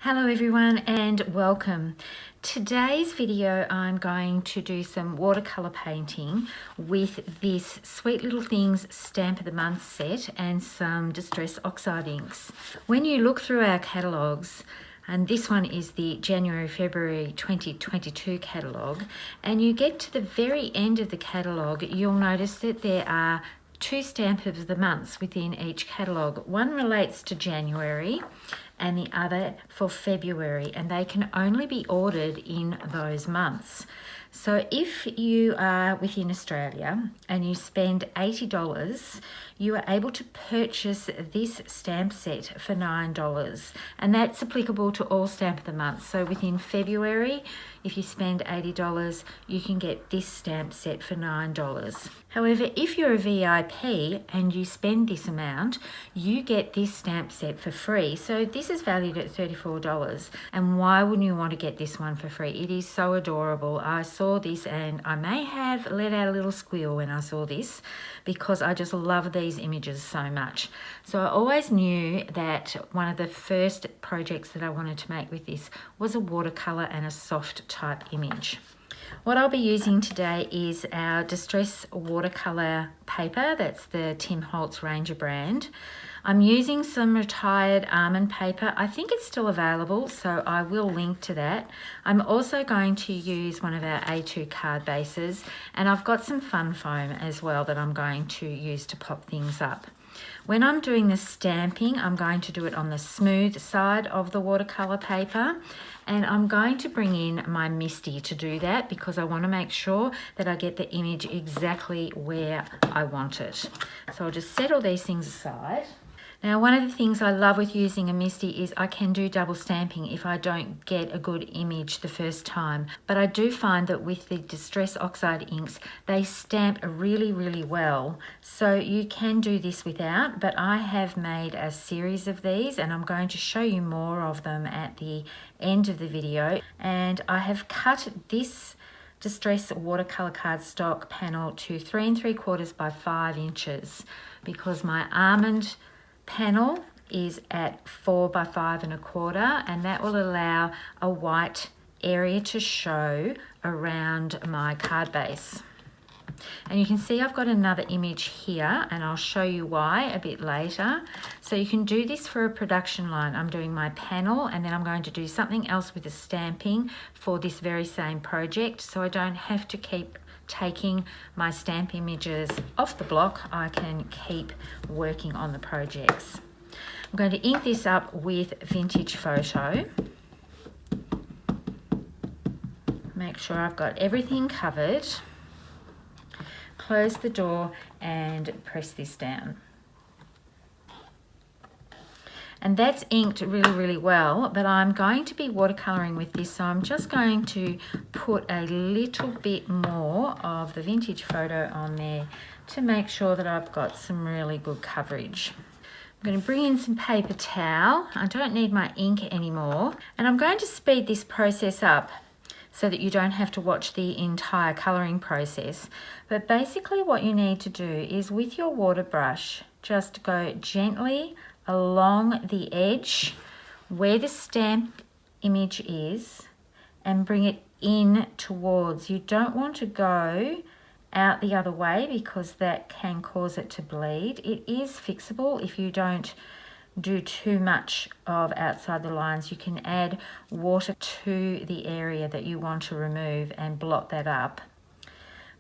Hello everyone and welcome. Today's video I'm going to do some watercolour painting with this Sweet Little Things Stamp of the Month set and some Distress Oxide inks. When you look through our catalogues, and this one is the January-February 2022 catalogue, and you get to the very end of the catalogue, you'll notice that there are two stamp of the months within each catalogue. One relates to January and the other for February, and they can only be ordered in those months. So if you are within Australia and you spend $80, you are able to purchase this stamp set for $9, and that's applicable to all stamp of the month. So within February, if you spend $80, you can get this stamp set for $9. However, if you're a VIP and you spend this amount, you get this stamp set for free. So this is valued at $34. And why wouldn't you want to get this one for free? It is so adorable. I saw this and I may have let out a little squeal when I saw this because I just love these images so much. So I always knew that one of the first projects that I wanted to make with this was a watercolour and a soft type image. What I'll be using today is our Distress watercolour paper. That's the Tim Holtz Ranger brand. I'm using some retired almond paper. I think it's still available, so I will link to that. I'm also going to use one of our A2 card bases, and I've got some fun foam as well that I'm going to use to pop things up. When I'm doing the stamping, I'm going to do it on the smooth side of the watercolour paper, and I'm going to bring in my Misty to do that because I want to make sure that I get the image exactly where I want it. So I'll just set all these things aside. Now, one of the things I love with using a Misty is I can do double stamping if I don't get a good image the first time. But I do find that with the Distress Oxide inks, they stamp really, really well. So you can do this without, but I have made a series of these and I'm going to show you more of them at the end of the video. And I have cut this Distress watercolour cardstock panel to 3 3/4 by 5 inches because my almond panel is at 4 by 5 1/4, and that will allow a white area to show around my card base. And you can see I've got another image here, and I'll show you why a bit later. So you can do this for a production line. I'm doing my panel and then I'm going to do something else with the stamping for this very same project, so I don't have to keep taking my stamp images off the block. I can keep working on the projects. I'm going to ink this up with Vintage Photo. Make sure I've got everything covered. Close the door and press this down. And that's inked really, really well, but I'm going to be watercolouring with this, so I'm just going to put a little bit more of the Vintage Photo on there to make sure that I've got some really good coverage. I'm going to bring in some paper towel. I don't need my ink anymore, and I'm going to speed this process up so that you don't have to watch the entire colouring process. But basically what you need to do is with your water brush, just go gently along the edge where the stamp image is and bring it in towards. You don't want to go out the other way because that can cause it to bleed. It is fixable if you don't do too much of outside the lines. You can add water to the area that you want to remove and blot that up.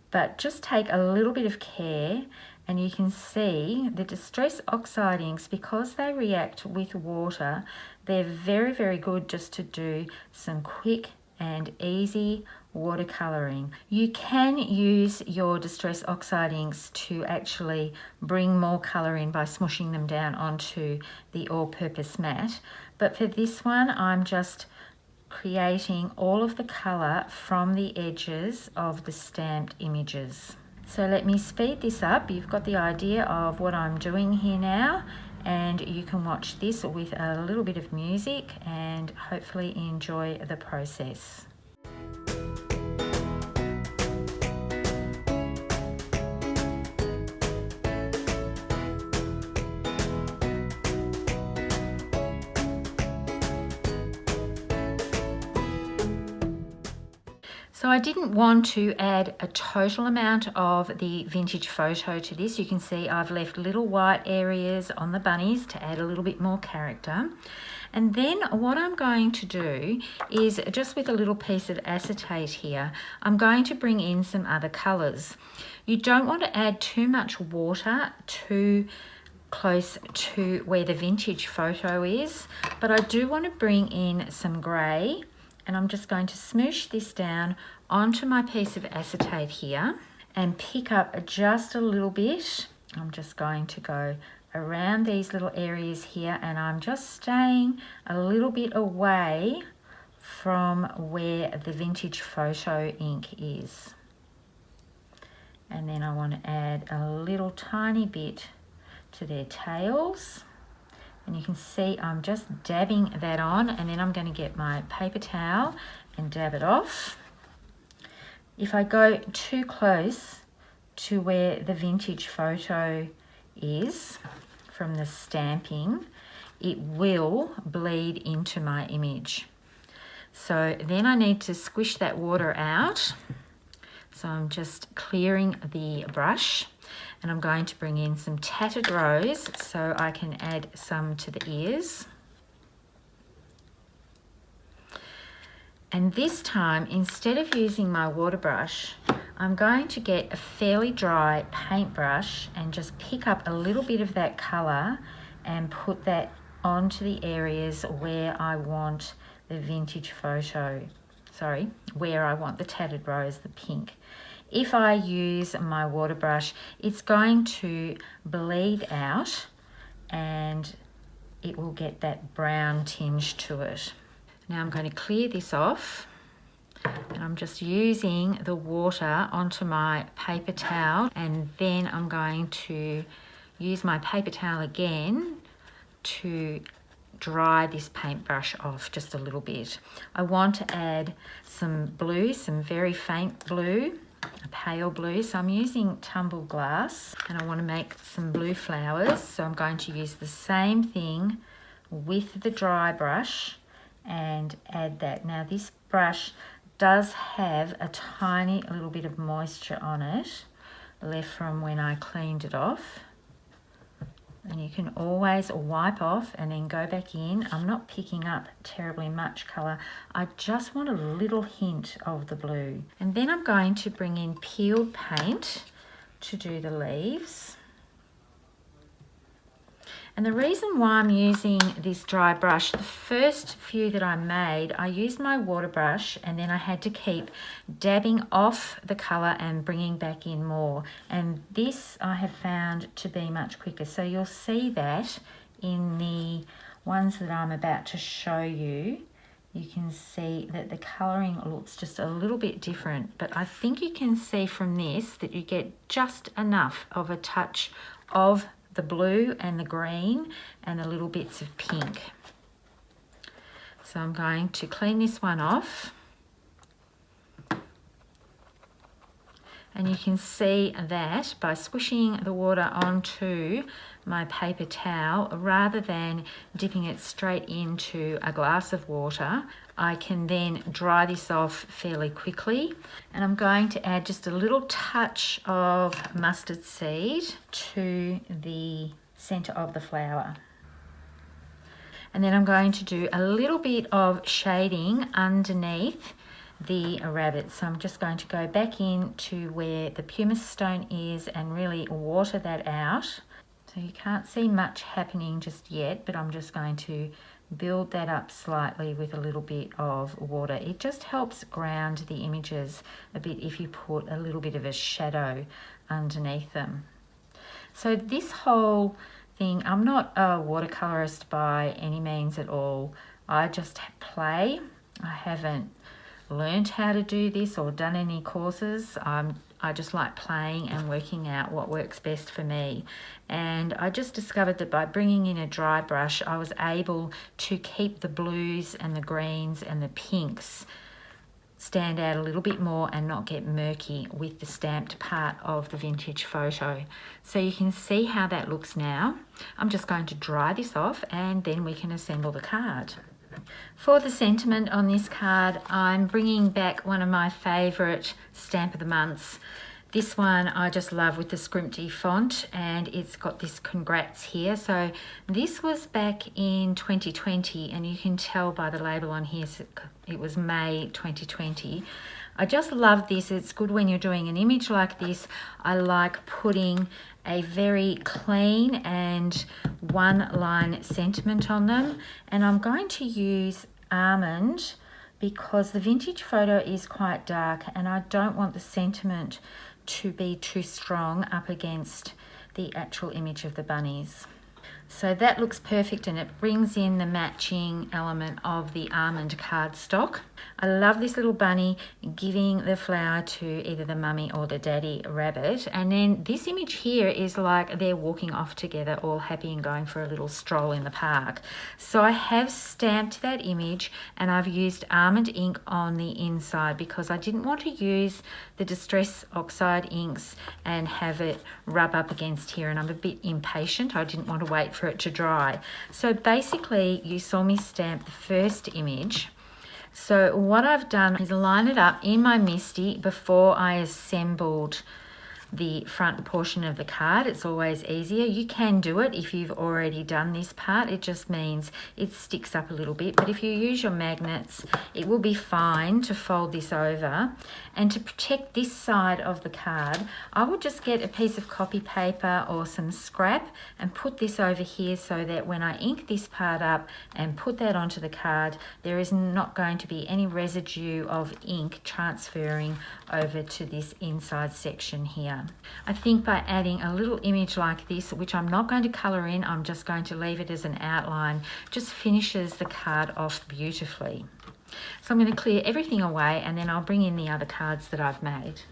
But just take a little bit of care, and you can see the Distress Oxide inks, because they react with water, they're very, very good just to do some quick and easy watercolouring. You can use your Distress Oxide inks to actually bring more colour in by smushing them down onto the all-purpose mat, but for this one I'm just creating all of the colour from the edges of the stamped images. So let me speed this up. You've got the idea of what I'm doing here now, and you can watch this with a little bit of music and hopefully enjoy the process. So I didn't want to add a total amount of the vintage photo to this. You can see I've left little white areas on the bunnies to add a little bit more character. And then what I'm going to do is, just with a little piece of acetate here, I'm going to bring in some other colours. You don't want to add too much water too close to where the vintage photo is, but I do want to bring in some grey, and I'm just going to smoosh this down onto my piece of acetate here and pick up just a little bit. I'm just going to go around these little areas here, and I'm just staying a little bit away from where the vintage photo ink is. And then I want to add a little tiny bit to their tails, and you can see I'm just dabbing that on, and then I'm going to get my paper towel and dab it off. If I go too close to where the vintage photo is from the stamping, it will bleed into my image. So then I need to squish that water out. So I'm just clearing the brush, and I'm going to bring in some tattered rose so I can add some to the ears. And this time, instead of using my water brush, I'm going to get a fairly dry paintbrush and just pick up a little bit of that colour and put that onto the areas where I want the vintage photo, where I want the tattered rose, the pink. If I use my water brush, it's going to bleed out and it will get that brown tinge to it. Now I'm going to clear this off, and I'm just using the water onto my paper towel, and then I'm going to use my paper towel again to dry this paintbrush off just a little bit. I want to add some blue, some very faint blue, a pale blue, so I'm using tumbled glass, and I want to make some blue flowers, so I'm going to use the same thing with the dry brush and add that. Now this brush does have a tiny little bit of moisture on it left from when I cleaned it off, and you can always wipe off and then go back in. I'm not picking up terribly much colour, I just want a little hint of the blue. And then I'm going to bring in peeled paint to do the leaves. And the reason why I'm using this dry brush, the first few that I made, I used my water brush, and then I had to keep dabbing off the colour and bringing back in more. And this I have found to be much quicker. So you'll see that in the ones that I'm about to show you. You can see that the colouring looks just a little bit different, but I think you can see from this that you get just enough of a touch of the blue and the green and the little bits of pink. So I'm going to clean this one off, and you can see that by squishing the water onto my paper towel rather than dipping it straight into a glass of water, I can then dry this off fairly quickly. And I'm going to add just a little touch of mustard seed to the centre of the flower. And then I'm going to do a little bit of shading underneath the rabbit. So I'm just going to go back in to where the pumice stone is and really water that out. So you can't see much happening just yet, but I'm just going to build that up slightly with a little bit of water. It just helps ground the images a bit if you put a little bit of a shadow underneath them. So this whole thing, I'm not a watercolorist by any means at all. I just play. I haven't learned how to do this or done any courses. I just like playing and working out what works best for me. And I just discovered that by bringing in a dry brush, I was able to keep the blues and the greens and the pinks stand out a little bit more and not get murky with the stamped part of the vintage photo. So you can see how that looks now. I'm just going to dry this off and then we can assemble the card. For the sentiment on this card, I'm bringing back one of my favourite stamp of the months. This one I just love with the scrimpty font, and it's got this congrats here. So this was back in 2020, and you can tell by the label on here it was May 2020. I just love this. It's good when you're doing an image like this. I like putting a very clean and one line sentiment on them, and I'm going to use almond because the vintage photo is quite dark and I don't want the sentiment to be too strong up against the actual image of the bunnies. So that looks perfect, and it brings in the matching element of the almond cardstock. I love this little bunny giving the flower to either the mummy or the daddy rabbit. And then this image here is like they're walking off together, all happy and going for a little stroll in the park. So I have stamped that image and I've used almond ink on the inside because I didn't want to use the Distress Oxide inks and have it rub up against here, and I'm a bit impatient. I didn't want to wait for it to dry. So basically you saw me stamp the first image. So what I've done is line it up in my MISTI before I assembled the front portion of the card. It's always easier. You can do it if you've already done this part. It just means it sticks up a little bit, but if you use your magnets, it will be fine to fold this over. And to protect this side of the card, I would just get a piece of copy paper or some scrap and put this over here so that when I ink this part up and put that onto the card, there is not going to be any residue of ink transferring over to this inside section here. I think by adding a little image like this, which I'm not going to colour in, I'm just going to leave it as an outline, just finishes the card off beautifully. So I'm going to clear everything away and then I'll bring in the other cards that I've made.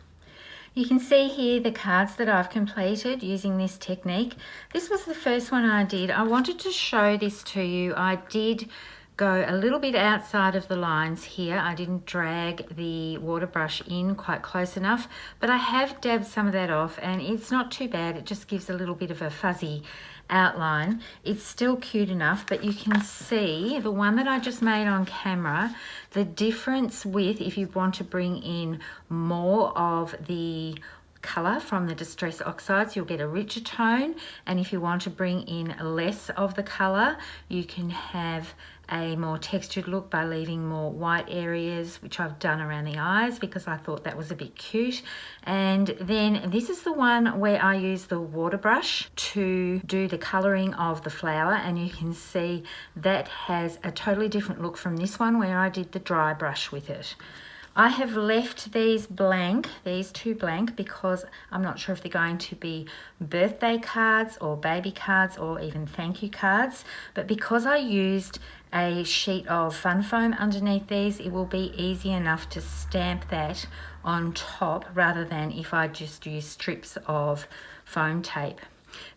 You can see here the cards that I've completed using this technique. This was the first one I did. I wanted to show this to you. I did go a little bit outside of the lines here. I didn't drag the water brush in quite close enough, but I have dabbed some of that off and it's not too bad. It just gives a little bit of a fuzzy outline. It's still cute enough, but you can see the one that I just made on camera, the difference with if you want to bring in more of the colour from the Distress Oxides, you'll get a richer tone, and if you want to bring in less of the colour, you can have a more textured look by leaving more white areas, which I've done around the eyes because I thought that was a bit cute. And then this is the one where I use the water brush to do the colouring of the flower, and you can see that has a totally different look from this one where I did the dry brush with it. I have left these blank, these two blank, because I'm not sure if they're going to be birthday cards or baby cards or even thank you cards, but because I used a sheet of fun foam underneath these, it will be easy enough to stamp that on top rather than if I just use strips of foam tape.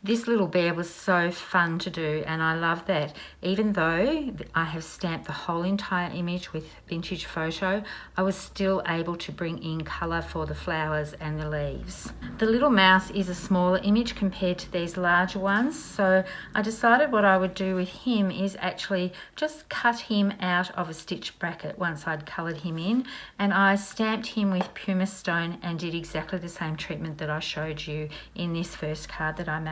This little bear was so fun to do, and I love that. Even though I have stamped the whole entire image with vintage photo, I was still able to bring in colour for the flowers and the leaves. The little mouse is a smaller image compared to these larger ones, so I decided what I would do with him is actually just cut him out of a stitch bracket once I'd coloured him in, and I stamped him with pumice stone and did exactly the same treatment that I showed you in this first card that I made.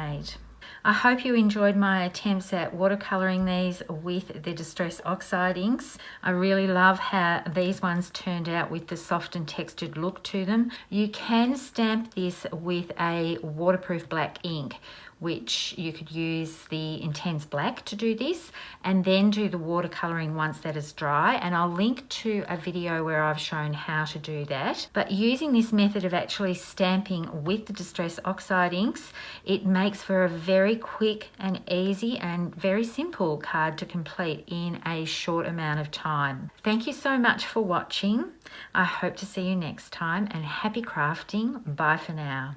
I hope you enjoyed my attempts at watercolouring these with the Distress Oxide inks. I really love how these ones turned out with the soft and textured look to them. You can stamp this with a waterproof black ink, which you could use the Intense Black to do this and then do the watercolouring once that is dry, and I'll link to a video where I've shown how to do that. But using this method of actually stamping with the Distress Oxide inks, it makes for a very quick and easy and very simple card to complete in a short amount of time. Thank you so much for watching. I hope to see you next time, and happy crafting. Bye for now.